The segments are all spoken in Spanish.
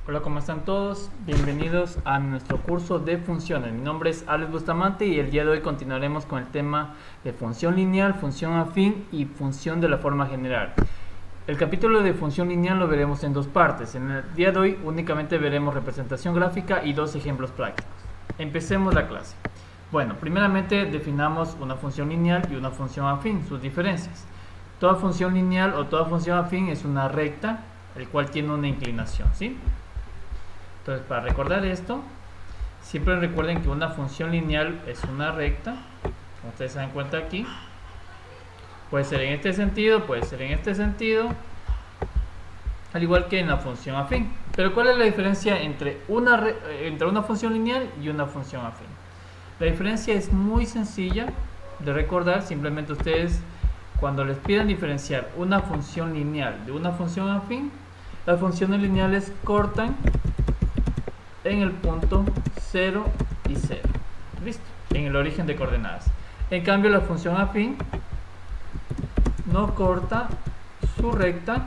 Hola, ¿cómo están todos? Bienvenidos a nuestro curso de funciones. Mi nombre es Alex Bustamante y el día de hoy continuaremos con el tema de función lineal, función afín y función de la forma general. El capítulo de función lineal lo veremos en dos partes. En el día de hoy únicamente veremos representación gráfica y dos ejemplos prácticos. Empecemos la clase. Bueno, primeramente definamos una función lineal y una función afín, sus diferencias. Toda función lineal o toda función afín es una recta, el cual tiene una inclinación, ¿sí? Entonces, para recordar esto, siempre recuerden que una función lineal es una recta, como ustedes se dan cuenta aquí. Puede ser en este sentido, puede ser en este sentido, al igual que en la función afín. Pero ¿cuál es la diferencia entre una función lineal y una función afín? La diferencia es muy sencilla de recordar. Simplemente ustedes, cuando les pidan diferenciar una función lineal de una función afín, las funciones lineales cortan en el punto 0 y 0, listo, en el origen de coordenadas. En cambio, la función afín no corta su recta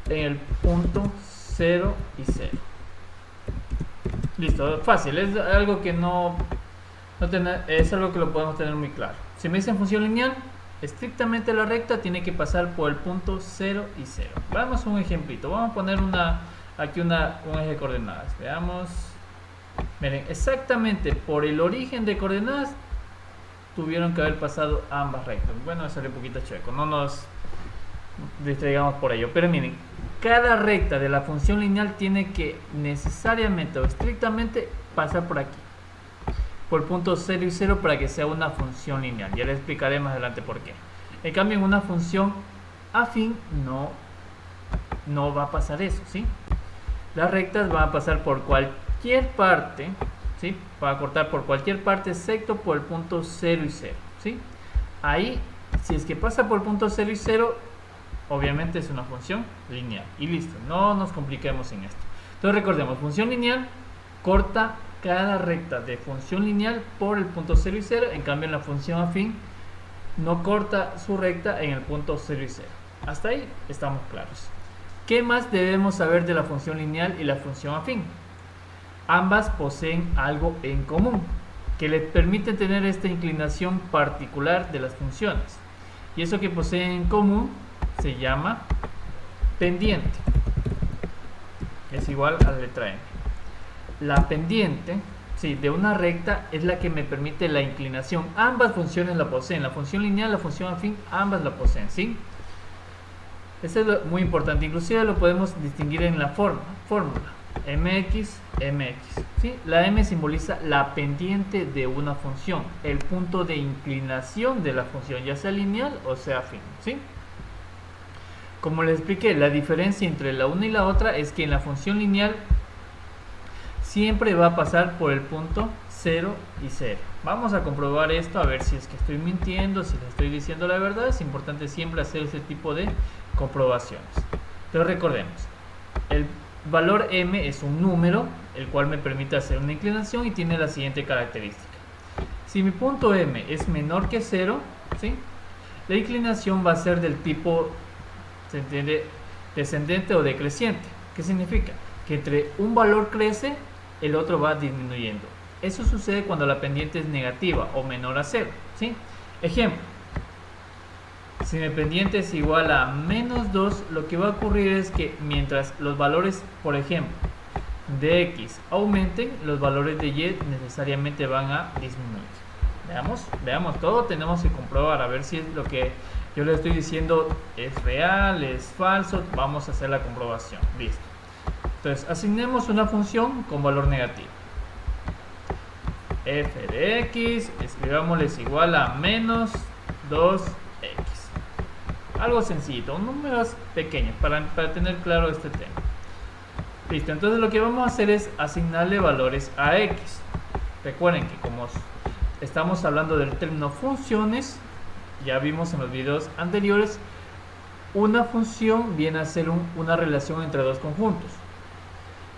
en el punto 0 y 0. Listo, fácil, es algo que es algo que lo podemos tener muy claro. Si me dicen función lineal, estrictamente la recta tiene que pasar por el punto 0 y 0. Vamos a un ejemplito, vamos a poner aquí un eje de coordenadas. Veamos. Miren, exactamente por el origen de coordenadas tuvieron que haber pasado ambas rectas. Bueno, salió un poquito chueco, no nos distraigamos por ello. Pero miren, cada recta de la función lineal tiene que necesariamente o estrictamente pasar por aquí, por el punto 0 y 0, para que sea una función lineal. Ya les explicaré más adelante por qué. En cambio, en una función afín no va a pasar eso, ¿sí? Las rectas van a pasar por cualquier parte, ¿sí? Para cortar por cualquier parte excepto por el punto 0 y 0, ¿sí? Ahí, si es que pasa por el punto 0 y 0, obviamente es una función lineal. Y listo, no nos compliquemos en esto. Entonces recordemos, función lineal corta cada recta de función lineal por el punto 0 y 0. En cambio, en la función afín no corta su recta en el punto 0 y 0. Hasta ahí estamos claros. ¿Qué más debemos saber de la función lineal y la función afín? Ambas poseen algo en común que les permite tener esta inclinación particular de las funciones. Y eso que poseen en común se llama pendiente. Es igual a la letra M. La pendiente, sí, de una recta es la que me permite la inclinación. Ambas funciones la poseen. La función lineal y la función afín, ambas la poseen, ¿sí? Eso es muy importante. Inclusive lo podemos distinguir en la fórmula mx, mx, ¿sí? La m simboliza la pendiente de una función, el punto de inclinación de la función, ya sea lineal o sea afín, ¿sí? Como les expliqué, la diferencia entre la una y la otra es que en la función lineal siempre va a pasar por el punto 0 y 0. Vamos a comprobar esto, a ver si es que estoy mintiendo, si les estoy diciendo la verdad. Es importante siempre hacer ese tipo de comprobaciones. Pero recordemos, el valor m es un número, el cual me permite hacer una inclinación y tiene la siguiente característica. Si mi punto m es menor que 0, ¿sí? La inclinación va a ser del tipo, ¿se entiende?, descendente o decreciente. ¿Qué significa? Que entre un valor crece, el otro va disminuyendo. Eso sucede cuando la pendiente es negativa o menor a 0, ¿sí? Ejemplo, si mi pendiente es igual a menos 2, lo que va a ocurrir es que mientras los valores, por ejemplo, de x aumenten, los valores de y necesariamente van a disminuir. Veamos todo, tenemos que comprobar a ver si es lo que yo les estoy diciendo es real, es falso. Vamos a hacer la comprobación. Listo. Entonces, asignemos una función con valor negativo. F de x, escribámosles igual a menos 2x. Algo sencillito, números pequeños para tener claro este tema. Listo, entonces lo que vamos a hacer es asignarle valores a x. Recuerden que como estamos hablando del término funciones, ya vimos en los videos anteriores, una función viene a ser una relación entre dos conjuntos.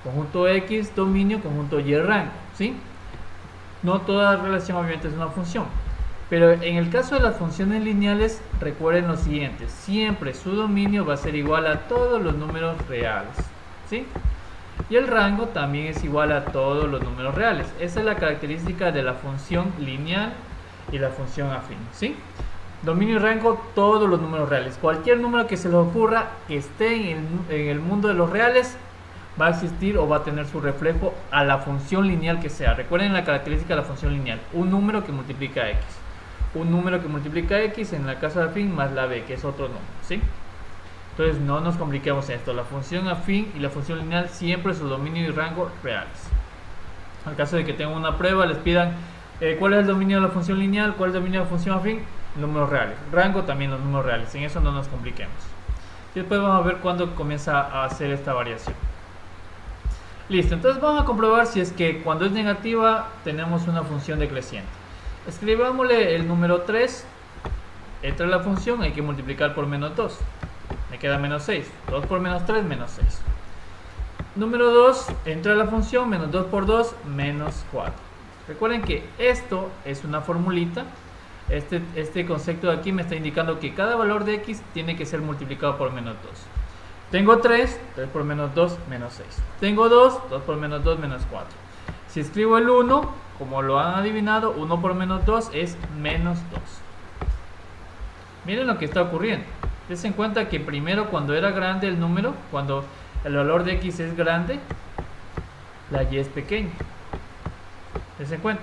Conjunto X, dominio, conjunto Y, rango, ¿sí? No toda relación obviamente es una función. Pero en el caso de las funciones lineales, recuerden lo siguiente: siempre su dominio va a ser igual a todos los números reales. ¿sí? Y el rango también es igual a todos los números reales. Esa es la característica de la función lineal y la función afín, ¿sí? Dominio y rango, todos los números reales. Cualquier número que se les ocurra que esté en el mundo de los reales va a existir o va a tener su reflejo a la función lineal que sea. Recuerden la característica de la función lineal: un número que multiplica x. Un número que multiplica x, en la caso de afín, más la b, que es otro número, ¿sí? Entonces no nos compliquemos en esto. La función afín y la función lineal siempre su dominio y rango reales. En caso de que tengan una prueba, les pidan cuál es el dominio de la función lineal, cuál es el dominio de la función afín, números reales. Rango también los números reales. En eso no nos compliquemos. Y después vamos a ver cuándo comienza a hacer esta variación. Listo, entonces vamos a comprobar si es que cuando es negativa tenemos una función decreciente. Escribámosle el número 3. Entra la función, hay que multiplicar por menos 2. Me queda menos 6. 2 por menos 3, menos 6. Número 2, entra la función, menos 2 por 2, menos 4. Recuerden que esto es una formulita. Este concepto de aquí me está indicando que cada valor de x tiene que ser multiplicado por menos 2. Tengo 3, 3 por menos 2, menos 6. Tengo 2, 2 por menos 2, menos 4. Si escribo el 1, como lo han adivinado, 1 por menos 2 es menos 2. Miren lo que está ocurriendo. Dense en cuenta que primero, cuando era grande el número, cuando el valor de x es grande, la y es pequeña. Dense en cuenta.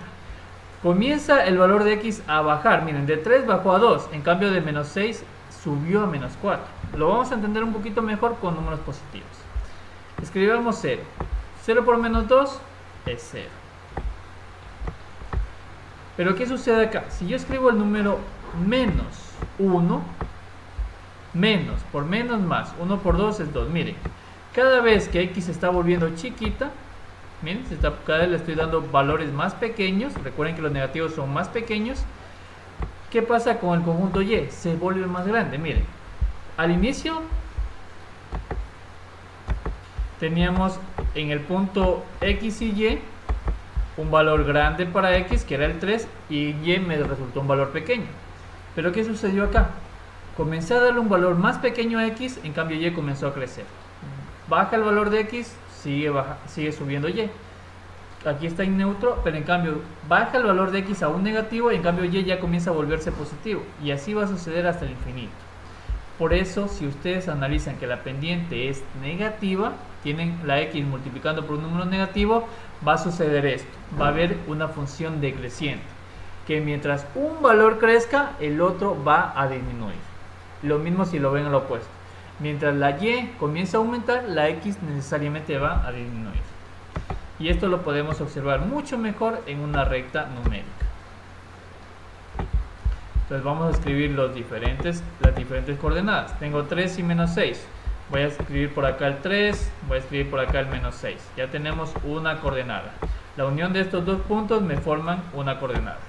Comienza el valor de x a bajar. Miren, de 3 bajó a 2. En cambio, de menos 6 subió a menos 4. Lo vamos a entender un poquito mejor con números positivos. Escribamos 0. 0 por menos 2 es 0. Pero ¿qué sucede acá? Si yo escribo el número menos 1, menos por menos más, 1 por 2 es 2. Miren, cada vez que x se está volviendo chiquita, miren, cada vez le estoy dando valores más pequeños. Recuerden que los negativos son más pequeños. ¿Qué pasa con el conjunto y? Se vuelve más grande. Miren, al inicio teníamos en el punto x y y un valor grande para x, que era el 3, y y me resultó un valor pequeño. Pero ¿qué sucedió acá? Comencé a darle un valor más pequeño a x, en cambio y comenzó a crecer. Baja el valor de x, sigue subiendo y. Aquí está en neutro, pero en cambio baja el valor de x a un negativo, y en cambio y ya comienza a volverse positivo. Y así va a suceder hasta el infinito. Por eso, si ustedes analizan que la pendiente es negativa, tienen la x multiplicando por un número negativo, va a suceder esto. Va a haber una función decreciente, que mientras un valor crezca, el otro va a disminuir. Lo mismo si lo ven al opuesto. Mientras la y comienza a aumentar, la x necesariamente va a disminuir. Y esto lo podemos observar mucho mejor en una recta numérica. Entonces vamos a escribir las diferentes coordenadas. Tengo 3 y menos 6. Voy a escribir por acá el 3, voy a escribir por acá el menos 6. Ya tenemos una coordenada. La unión de estos dos puntos me forman una coordenada.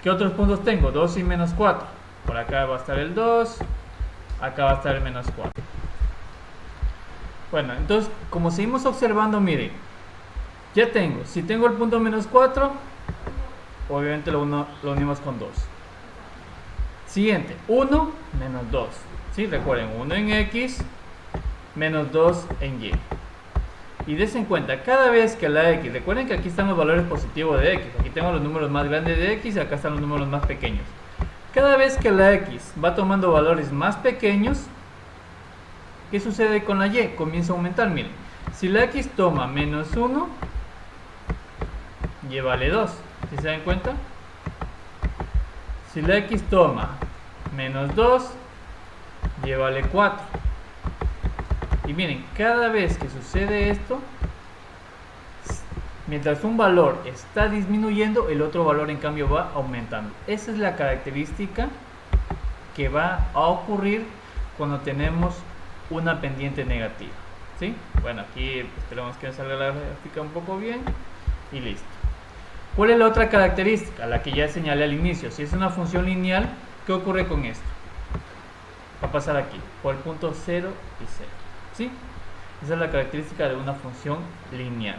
¿Qué otros puntos tengo? 2 y menos 4. Por acá va a estar el 2, acá va a estar el menos 4. Bueno, entonces, como seguimos observando, miren, ya tengo, si tengo el punto menos 4, obviamente lo unimos con 2. Siguiente, 1 menos 2. ¿Sí? Recuerden, 1 en x, menos 2 en y. Y dense en cuenta, cada vez que la x, recuerden que aquí están los valores positivos de x, aquí tengo los números más grandes de x y acá están los números más pequeños. Cada vez que la x va tomando valores más pequeños, ¿qué sucede con la y? Comienza a aumentar. Miren, si la x toma menos 1, y vale 2. ¿Sí se dan cuenta? Si la x toma menos 2, y vale 4. Y miren, cada vez que sucede esto, mientras un valor está disminuyendo, el otro valor en cambio va aumentando. Esa es la característica que va a ocurrir cuando tenemos una pendiente negativa. ¿Sí? Bueno, aquí esperemos que salga la gráfica un poco bien y listo. ¿Cuál es la otra característica? La que ya señalé al inicio. Si es una función lineal, ¿qué ocurre con esto? Va a pasar aquí, por el punto 0 y 0. ¿Sí? Esa es la característica de una función lineal.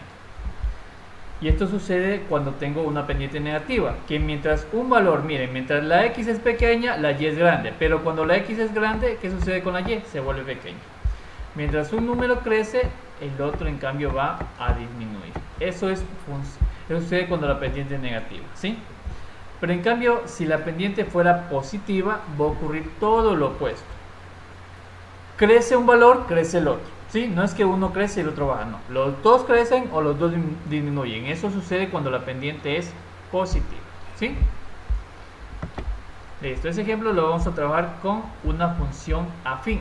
Y esto sucede cuando tengo una pendiente negativa, que mientras un valor, miren, mientras la x es pequeña, la y es grande. Pero cuando la x es grande, ¿qué sucede con la y? Se vuelve pequeña. Mientras un número crece, el otro en cambio va a disminuir. Eso sucede cuando la pendiente es negativa, ¿sí? Pero en cambio, si la pendiente fuera positiva, va a ocurrir todo lo opuesto. Crece un valor, crece el otro, ¿sí? No es que uno crece y el otro baja, no. Los dos crecen o los dos disminuyen. Eso sucede cuando la pendiente es positiva, ¿sí? Listo, ese ejemplo lo vamos a trabajar con una función afín.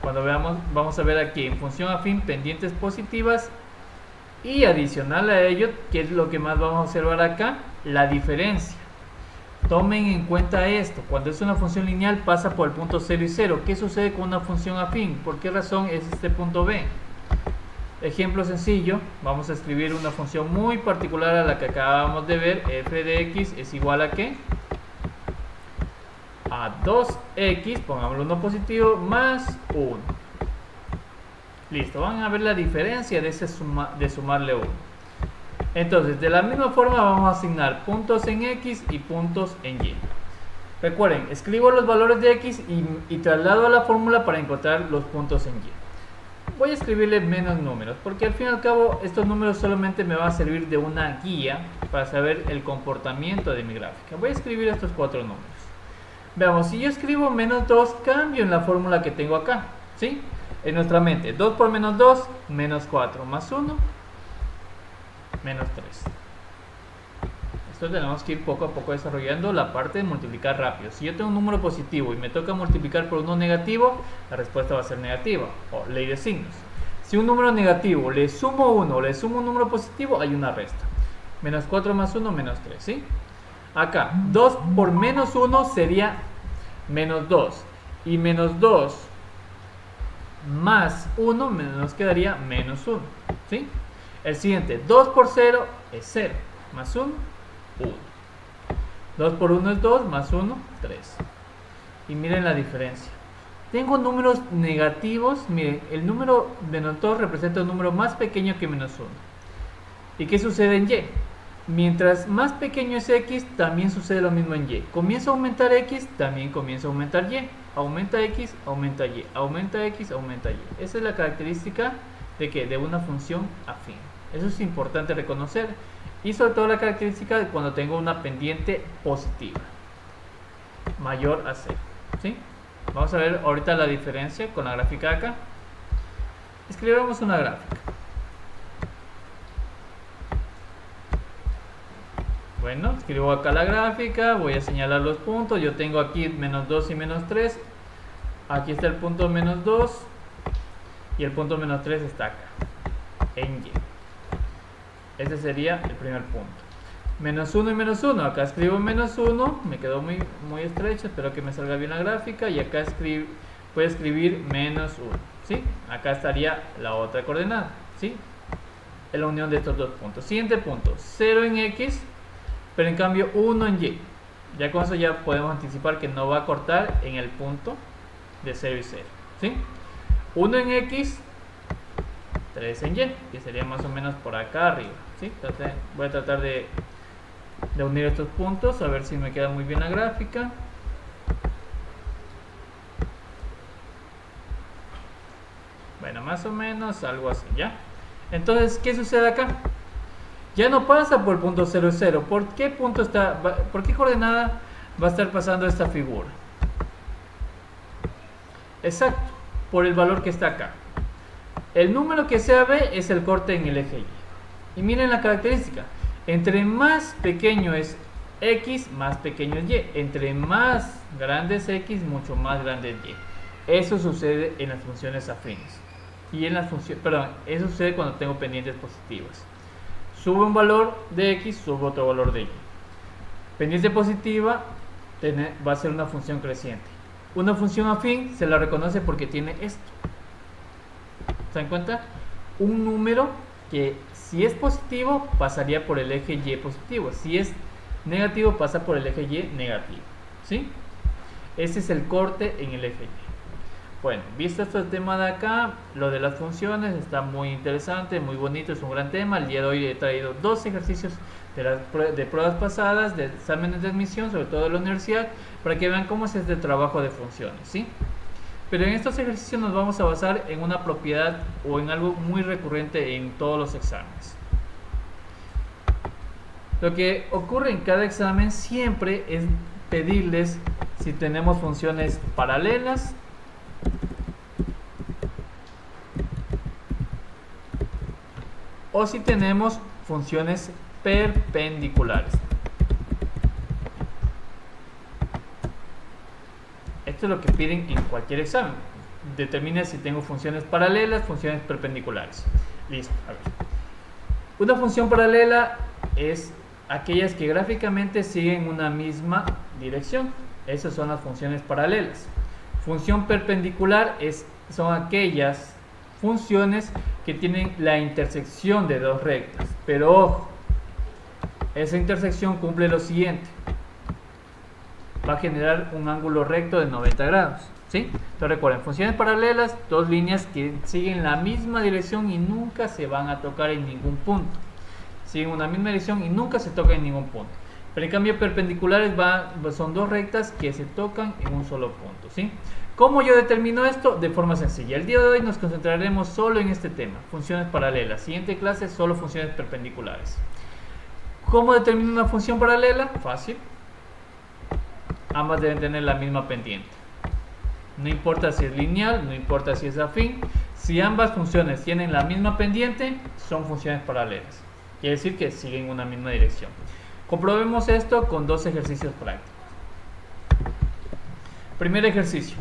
Cuando veamos, vamos a ver aquí en función afín pendientes positivas y adicional a ello, ¿qué es lo que más vamos a observar acá? La diferencia. Tomen en cuenta esto, cuando es una función lineal pasa por el punto 0 y 0. ¿Qué sucede con una función afín? ¿Por qué razón es este punto B? Ejemplo sencillo, vamos a escribir una función muy particular a la que acabamos de ver. F de x es igual a ¿qué? A 2x, pongámoslo uno positivo, más 1. Listo, van a ver la diferencia de sumarle 1. Entonces, de la misma forma vamos a asignar puntos en x y puntos en y. Recuerden, escribo los valores de x y traslado a la fórmula para encontrar los puntos en y. Voy a escribirle menos números, porque al fin y al cabo estos números solamente me van a servir de una guía para saber el comportamiento de mi gráfica. Voy a escribir estos 4 números. Veamos, si yo escribo menos 2, cambio en la fórmula que tengo acá, ¿sí? En nuestra mente, 2 por menos 2, menos 4, más 1, menos 3. Esto tenemos que ir poco a poco desarrollando la parte de multiplicar rápido. Si yo tengo un número positivo y me toca multiplicar por uno negativo, la respuesta va a ser negativa, o ley de signos. Si un número negativo le sumo 1 o le sumo un número positivo, hay una resta. Menos 4 más 1, menos 3, ¿sí? Acá, 2 por menos 1 sería menos 2. Y menos 2 más 1 nos quedaría menos 1, ¿sí? El siguiente, 2 por 0 es 0. Más 1, 1. 2 por 1 es 2, más 1, 3. Y miren la diferencia. Tengo números negativos. Miren, el número menos 2 representa un número más pequeño que menos 1. ¿Y qué sucede en y? Mientras más pequeño es x, también sucede lo mismo en y. Comienza a aumentar x, también comienza a aumentar y. Aumenta x, aumenta y. Aumenta x, aumenta y. Esa es la característica de ¿qué? De una función afín. Eso es importante reconocer. Y sobre todo la característica de cuando tengo una pendiente positiva, mayor a 0, ¿sí? Vamos a ver ahorita la diferencia con la gráfica de acá. Escribamos una gráfica. Bueno, escribo acá la gráfica, voy a señalar los puntos. Yo tengo aquí menos 2 y menos 3. Aquí está el punto menos 2 y el punto menos 3 está acá, en y. Este sería el primer punto. Menos 1 y menos 1. Acá escribo menos 1. Me quedó muy estrecho. Espero que me salga bien la gráfica. Y acá voy a escribir menos 1. ¿Sí? Acá estaría la otra coordenada. ¿Sí? Es la unión de estos dos puntos. Siguiente punto. 0 en x. Pero en cambio 1 en y. Ya con eso ya podemos anticipar que no va a cortar en el punto de 0 y 0. ¿Sí? 1 en x. 3 en y, que sería más o menos por acá arriba, ¿sí? Entonces, voy a tratar de unir estos puntos, a ver si me queda muy bien la gráfica. Bueno, más o menos algo así, ¿ya? Entonces, ¿qué sucede acá? Ya no pasa por el punto 0 y 0. ¿Por qué punto por qué coordenada va a estar pasando esta figura? Exacto, por el valor que está acá. El número que sea B es el corte en el eje Y. Y miren la característica. Entre más pequeño es X, más pequeño es Y. Entre más grande es X, mucho más grande es Y. Eso sucede en las funciones afines. Y en las funciones, perdón, eso sucede cuando tengo pendientes positivas. Sube un valor de X, sube otro valor de Y. Pendiente positiva va a ser una función creciente. Una función afín se la reconoce porque tiene esto. ¿Se dan cuenta? Un número que si es positivo pasaría por el eje Y positivo, si es negativo pasa por el eje Y negativo, ¿sí? Ese es el corte en el eje Y. Bueno, visto este tema de acá, lo de las funciones está muy interesante, muy bonito, es un gran tema. El día de hoy he traído 2 ejercicios de pruebas pasadas, de exámenes de admisión, sobre todo de la universidad, para que vean cómo es este trabajo de funciones, ¿sí? Pero en estos ejercicios nos vamos a basar en una propiedad o en algo muy recurrente en todos los exámenes. Lo que ocurre en cada examen siempre es pedirles si tenemos funciones paralelas o si tenemos funciones perpendiculares. Esto es lo que piden en cualquier examen. Determina si tengo funciones paralelas, funciones perpendiculares. Listo, a ver. Una función paralela es aquellas que gráficamente siguen una misma dirección. Esas son las funciones paralelas. Función perpendicular son aquellas funciones que tienen la intersección de dos rectas. Pero ojo, esa intersección cumple lo siguiente. Va a generar un ángulo recto de 90 grados. ¿Sí? Entonces recuerden, funciones paralelas, dos líneas que siguen la misma dirección y nunca se van a tocar en ningún punto. Siguen una misma dirección y nunca se tocan en ningún punto. Pero en cambio perpendiculares son dos rectas que se tocan en un solo punto. ¿Sí? ¿Cómo yo determino esto? De forma sencilla. El día de hoy nos concentraremos solo en este tema, funciones paralelas. Siguiente clase, solo funciones perpendiculares. ¿Cómo determino una función paralela? Fácil. Ambas deben tener la misma pendiente. No importa si es lineal, no importa si es afín. Si ambas funciones tienen la misma pendiente, son funciones paralelas. Quiere decir que siguen una misma dirección. Comprobemos esto con dos ejercicios prácticos. Primer ejercicio.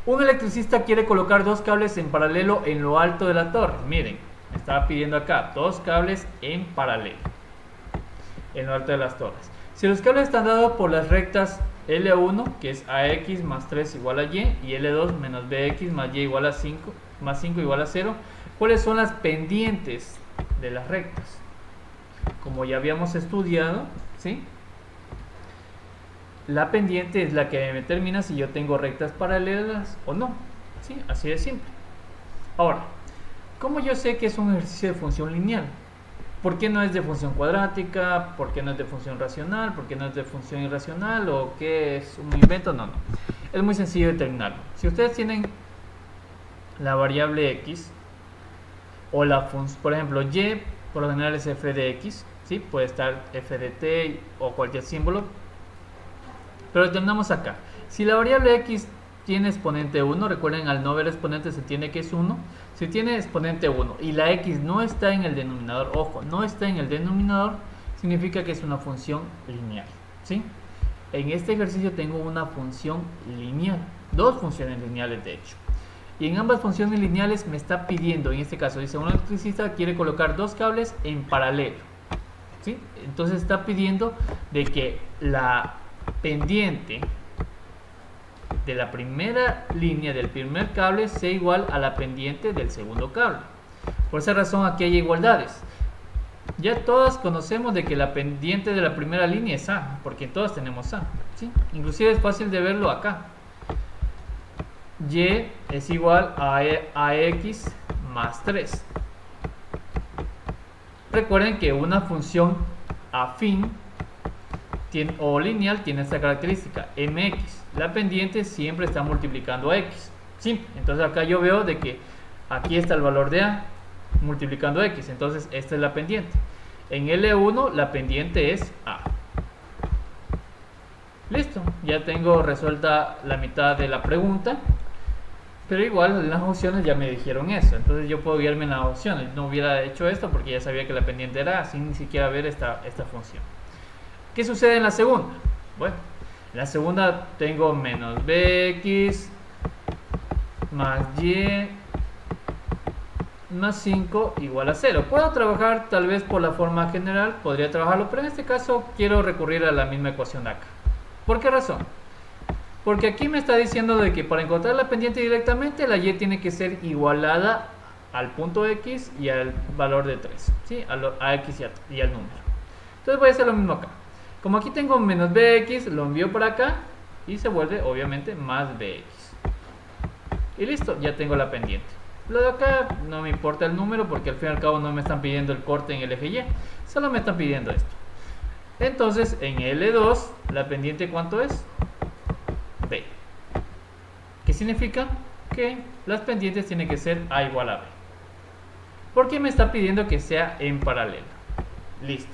Un electricista quiere colocar dos cables en paralelo en lo alto de la torre. Miren, me estaba pidiendo acá dos cables en paralelo en lo alto de las torres. Si los cables están dados por las rectas L1, que es AX más 3 igual a Y, y L2 menos BX más Y igual a 5, más 5 igual a 0, ¿cuáles son las pendientes de las rectas? Como ya habíamos estudiado, ¿sí? La pendiente es la que me determina si yo tengo rectas paralelas o no. ¿Sí? Así de simple. Ahora, ¿cómo yo sé que es un ejercicio de función lineal? ¿Por qué no es de función cuadrática? ¿Por qué no es de función racional? ¿Por qué no es de función irracional? ¿O qué es un invento? No. Es muy sencillo determinarlo. Si ustedes tienen la variable x o por ejemplo, y por lo general es f de x, ¿sí? Puede estar f de t o cualquier símbolo. Pero determinamos acá. Si la variable x tiene exponente 1, recuerden, al no ver exponente se entiende que es 1. Si tiene exponente 1 y la x no está en el denominador, ojo, no está en el denominador, significa que es una función lineal, ¿sí? En este ejercicio tengo una función lineal, dos funciones lineales de hecho. Y en ambas funciones lineales me está pidiendo, en este caso dice un electricista quiere colocar dos cables en paralelo, ¿sí? Entonces está pidiendo de que la pendiente de la primera línea del primer cable sea igual a la pendiente del segundo cable. Por esa razón aquí hay igualdades. Ya todas conocemos de que la pendiente de la primera línea es A, porque todas tenemos A, ¿sí? Inclusive es fácil de verlo acá. Y es igual a x más 3. Recuerden que una función afín o lineal tiene esta característica, mx. La pendiente siempre está multiplicando a x. Simple. Entonces acá yo veo de que aquí está el valor de a multiplicando x. Entonces esta es la pendiente. En L1 la pendiente es a. Listo. Ya tengo resuelta la mitad de la pregunta. Pero igual en las opciones ya me dijeron eso. Entonces yo puedo guiarme en las opciones. No hubiera hecho esto porque ya sabía que la pendiente era a sin ni siquiera ver esta función. ¿Qué sucede en la segunda? Bueno, en la segunda tengo menos bx más y más 5 igual a 0. Puedo trabajar tal vez por la forma general, podría trabajarlo, pero en este caso quiero recurrir a la misma ecuación de acá. ¿Por qué razón? Porque aquí me está diciendo de que para encontrar la pendiente directamente, la y tiene que ser igualada al punto x y al valor de 3, ¿sí? A x y al número. Entonces voy a hacer lo mismo acá. Como aquí tengo menos bx, lo envío para acá y se vuelve obviamente más bx. Y listo, ya tengo la pendiente. Lo de acá no me importa el número porque al fin y al cabo no me están pidiendo el corte en el eje y, solo me están pidiendo esto. Entonces en L2 la pendiente ¿cuánto es? B. ¿Qué significa? que las pendientes tienen que ser A igual a B. ¿Por qué me está pidiendo que sea en paralelo? Listo,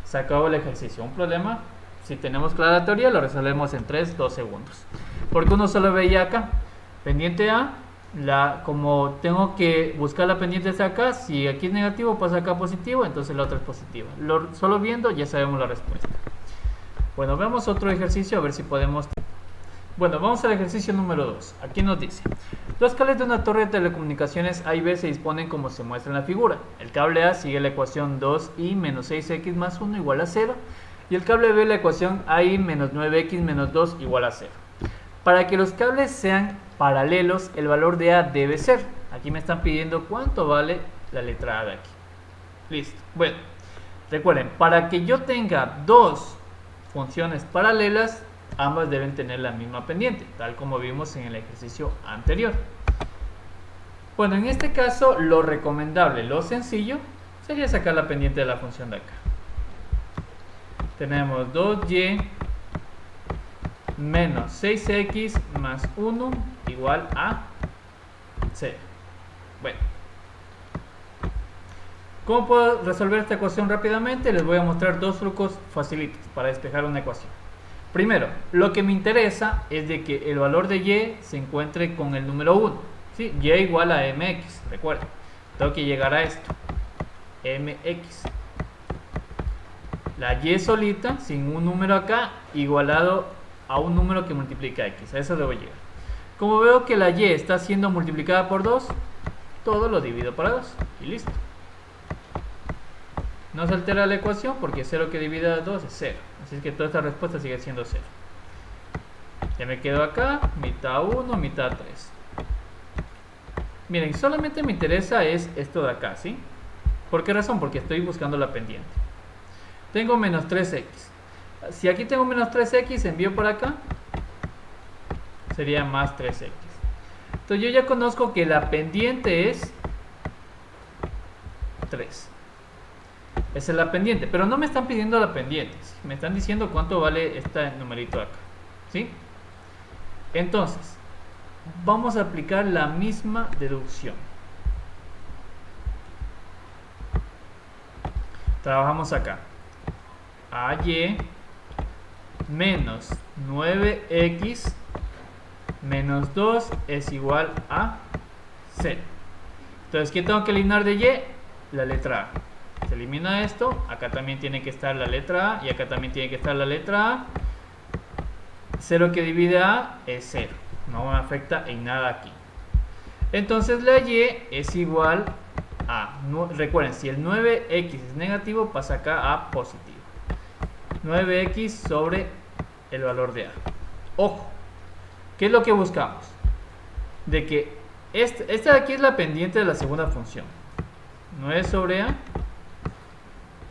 se acabó el ejercicio. Un problema, si tenemos clara la teoría, lo resolvemos en 3-2 segundos. Porque uno solo veía acá, pendiente A, como tengo que buscar la pendiente hacia acá, si aquí es negativo pasa acá positivo, entonces la otra es positiva. Solo viendo ya sabemos la respuesta. Bueno, veamos otro ejercicio a ver si podemos... Bueno, vamos al ejercicio número 2. Aquí nos dice: los cables de una torre de telecomunicaciones A y B se disponen como se muestra en la figura. El cable A sigue la ecuación 2i menos 6x más 1 igual a 0. Y el cable B la ecuación AI menos 9x menos 2 igual a 0. Para que los cables sean paralelos, el valor de A debe ser... Aquí me están pidiendo cuánto vale la letra A de aquí. Listo. Bueno, recuerden, para que yo tenga dos funciones paralelas, ambas deben tener la misma pendiente, tal como vimos en el ejercicio anterior. Bueno, en este caso, lo recomendable, lo sencillo, sería sacar la pendiente de la función de acá. Tenemos 2y menos 6x más 1 igual a 0. Bueno, ¿cómo puedo resolver esta ecuación rápidamente? Les voy a mostrar dos trucos facilitos para despejar una ecuación. Primero, lo que me interesa es de que el valor de y se encuentre con el número 1. ¿Sí? Y igual a mx, recuerden. Tengo que llegar a esto. Mx. La y solita, sin un número acá, igualado a un número que multiplica x. A eso debo llegar. Como veo que la y está siendo multiplicada por 2, todo lo divido para 2. Y listo. No se altera la ecuación porque 0 que divide a 2 es 0. Así es que toda esta respuesta sigue siendo 0. Ya me quedo acá, mitad 1, mitad 3. Miren, solamente me interesa es esto de acá, ¿sí? ¿Por qué razón? Porque estoy buscando la pendiente. Tengo menos 3x. Si aquí tengo menos 3x, envío por acá, sería más 3x. Entonces yo ya conozco que la pendiente es 3. Esa es la pendiente, pero no me están pidiendo la pendiente, me están diciendo cuánto vale este numerito acá, ¿sí? Entonces, vamos a aplicar la misma deducción. Trabajamos acá. AY menos 9x menos 2 es igual a 0. Entonces, ¿qué tengo que eliminar de y? La letra A. Se elimina esto, acá también tiene que estar la letra A y acá también tiene que estar la letra A. 0 que divide A es 0, no me afecta en nada aquí. Entonces la y es igual a, recuerden, si el 9x es negativo, pasa acá a positivo. 9x sobre el valor de A. Ojo, ¿qué es lo que buscamos? De que esta de aquí es la pendiente de la segunda función. 9 sobre A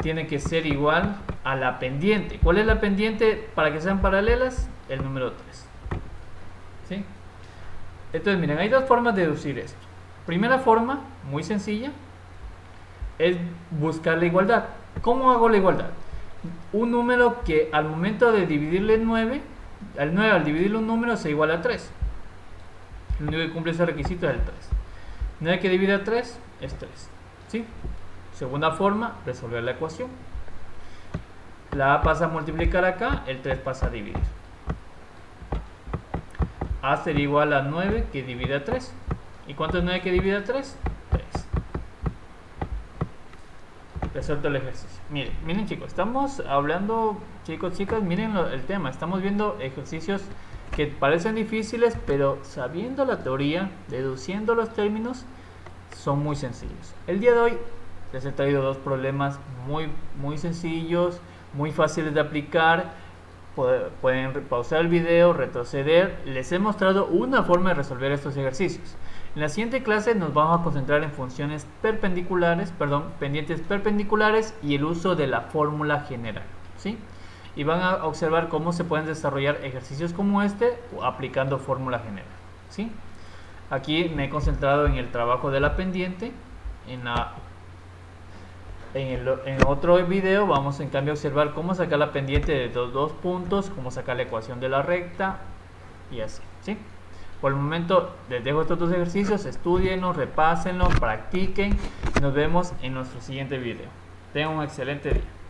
tiene que ser igual a la pendiente. ¿Cuál es la pendiente para que sean paralelas? El número 3. ¿Sí? Entonces, miren, hay dos formas de deducir esto. Primera forma, muy sencilla, es buscar la igualdad. ¿Cómo hago la igualdad? Un número que al momento de dividirle 9, al 9 al dividirle un número se iguala a 3. El único que cumple ese requisito es el 3. 9 que divide a 3 es 3. ¿Sí? Segunda forma, resolver la ecuación. La A pasa a multiplicar acá, el 3 pasa a dividir. A sería igual a 9 que divide a 3. ¿Y cuánto es 9 que divide a 3? 3. Resuelto el ejercicio. Miren chicos, estamos hablando, chicos, chicas, miren el tema. Estamos viendo ejercicios que parecen difíciles, pero sabiendo la teoría, deduciendo los términos, son muy sencillos. El día de hoy les he traído dos problemas muy sencillos, muy fáciles de aplicar. Pueden pausar el video, retroceder. Les he mostrado una forma de resolver estos ejercicios. En la siguiente clase nos vamos a concentrar en funciones pendientes perpendiculares y el uso de la fórmula general, ¿sí? Y van a observar cómo se pueden desarrollar ejercicios como este aplicando fórmula general, ¿sí? Aquí me he concentrado en el trabajo de la pendiente. En otro video vamos en cambio a observar cómo sacar la pendiente de los dos puntos, cómo sacar la ecuación de la recta y así, ¿sí? Por el momento les dejo estos dos ejercicios, estudienlos, repásenlos, practiquen. Nos vemos en nuestro siguiente video. Tengan un excelente día.